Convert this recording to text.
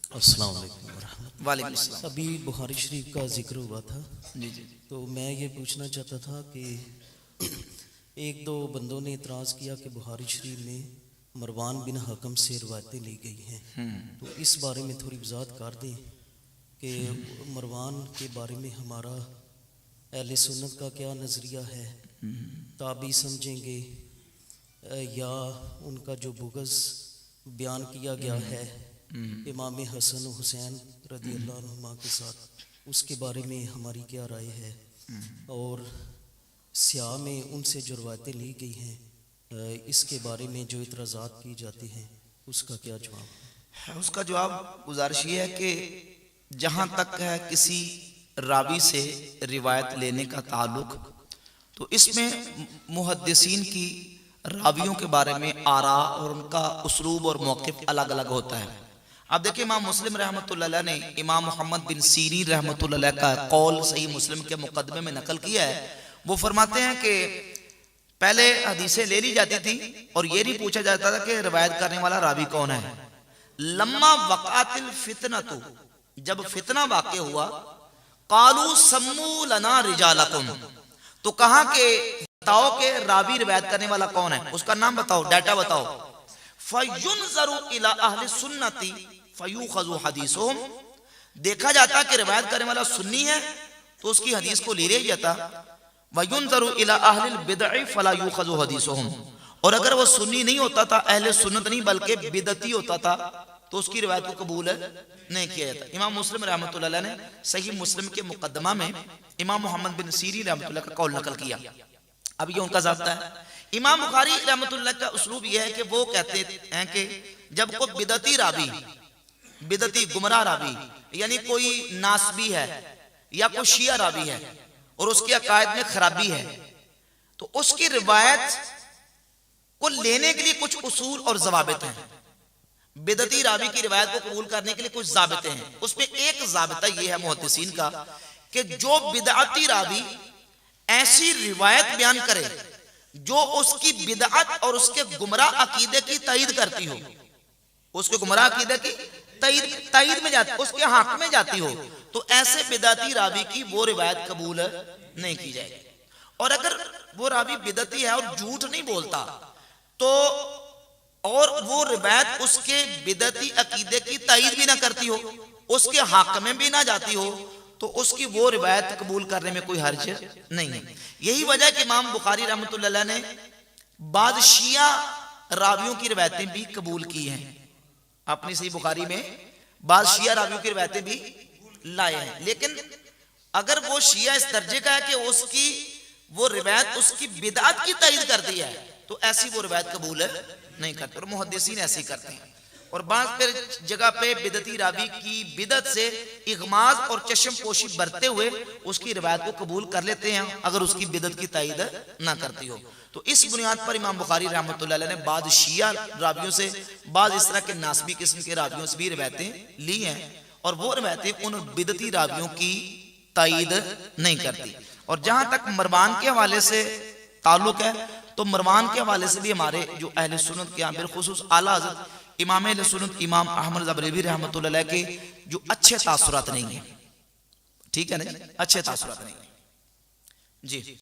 अस्सलाम वालेकुम वरहमतुल्लाह। वालेकुम अस्सलाम। अभी बुखारी शरीफ का जिक्र हुआ था, जी जी। तो मैं ये पूछना चाहता था कि एक दो बंदों ने इतराज़ किया कि बुखारी शरीफ में मरवान बिन हकम से रवायतें ली गई हैं, तो इस बारे में थोड़ी वजाहत कर दें कि मरवान के बारे में हमारा अहले सुन्नत का क्या नज़रिया है, ताबी समझेंगे या उनका जो बुग़्ज़ बयान किया गया है इमाम हसन हुसैन रदी अल्लाह अन्हुमा के साथ, उसके बारे में हमारी क्या राय है, और स्याह में उनसे जो रवायतें ली गई हैं इसके बारे में जो इतराज़ात की जाती हैं उसका क्या जवाब है? उसका जवाब गुजारिश ये है कि जहाँ तक है किसी रावी से रिवायत लेने का ताल्लुक, तो इसमें मुहद्दिसीन की रावियों के बारे में आरा और उनका उसलूब और मौक़िफ़ अलग अलग होता है। अब देखिए, इमाम मुस्लिम रहमतुल्लाह अलैह ने इमाम मोहम्मद बिन सीरीन रहमतुल्लाह अलैह का कौल सही मुस्लिम के मुकदमे में नकल किया है। वो फरमाते हैं कि पहले हदीसें ले ली जाती थी और ये नहीं पूछा जाता था कि रिवायत करने वाला रावी कौन है। लम्मा वक़ातिल फितनतु, जब फितना वाक़या हुआ, कालू सम्मू लना रिजालकुम, तो कहा कि बताओ कि रावी रिवायत करने वाला कौन है, उसका नाम बताओ, डाटा बताओ। फयुनज़रु इला अहले सुन्नती फयुखज़ु हदीसुहुम, देखा जाता कि रिवायत करने वाला सुन्नी है तो उसकी हदीस को ले लिया जाता। वयुनज़रु इला अहलिल बिदअ फला युखज़ु हदीसुहुम, और अगर वो सुन्नी नहीं होता था, अहले सुन्नत नहीं बल्कि बिदअती होता था, तो उसकी रिवायत को कबूल नहीं किया जाता। इमाम मुस्लिम रहमतुल्लाह अलैह ने सही मुस्लिम के मुकदमा में इमाम मोहम्मद बिन सीरीन रहमतुल्लाह का कौल नकल किया। अब ये उनका ज़ाब्ता है। इमाम बुखारी रहमतुल्लाह का उसलूब यह है कि वो कहते हैं कि जब कोई बिदती रावी, बिदती गुमराह रावी, यानी कोई नासबी है या कोई शिया रावी है और उसके अकायद में खराबी है, तो उसकी रिवायत को लेने के लिए कुछ उसूल और ज़वाबित हैं। बिदती रावी की रिवायत को कबूल करने के लिए कुछ ज़ाबिते हैं। उसमें एक ज़ाबिता यह है मुहद्दिसीन का कि जो बिदअती रावी ऐसी रिवायत बयान करे जो उसकी बिदअत और उसके गुमराह अकीदे की तईद करती हो, उसके गुमराह अकीदे की तईद में जाती, उसके हक में जाती हो, तो ऐसे बिदअती रावी की वो रिवायत कबूल नहीं की जाएगी। और अगर वो रावी बिदअती है और झूठ नहीं बोलता, तो और वो रिवायत उसके बिदअती अकीदे की तईद भी ना करती हो, उसके हक में भी ना जाती हो, तो उसकी वो रिवायत कबूल करने में कोई हर्ज नहीं है। यही वजह है कि इमाम बुखारी रहमतुल्लाह अलैह ने बाद शिया रावियों की रिवायतें भी कबूल की हैं। अपनी सही बुखारी में बाद शिया रावियों की रिवायतें भी लाए हैं, लेकिन अगर वो शिया इस दर्जे का है कि उसकी वो रिवायत उसकी बिदअत की तईद करती है, तो ऐसी वो रिवायत कबूल नहीं करते, और मुहद्दिसीन ऐसे ही करते हैं। और बाज़ फिर जगह पे बिदती रावी की बिदत से इगमाज और चश्म पोशी बरते हुए उसकी रिवायत को कबूल कर लेते हैं अगर उसकी बिदत की तायद ना करती हो। तो इस बुनियाद पर इमाम बुखारी रहमतुल्लाह अलैह ने बाद शिया रावियों से, बाद इस तरह के नासबी किस्म के रावियों से भी रिवायतें ली हैं, और वो रिवायतें उन बिदती रावियों की तायद नहीं करती। और जहां तक मरवान के हवाले से ताल्लुक है, तो मरवान के हवाले से भी हमारे जो अहले सुन्नत के बिलखुसूस आला हज़रत इमाम अहले सुन्नत इमाम अहमद रज़ा बरेलवी रहमतुल्लाह अलैह के जो अच्छे तासुरात नहीं है, ठीक है ना, अच्छे तासुरात नहीं है जी।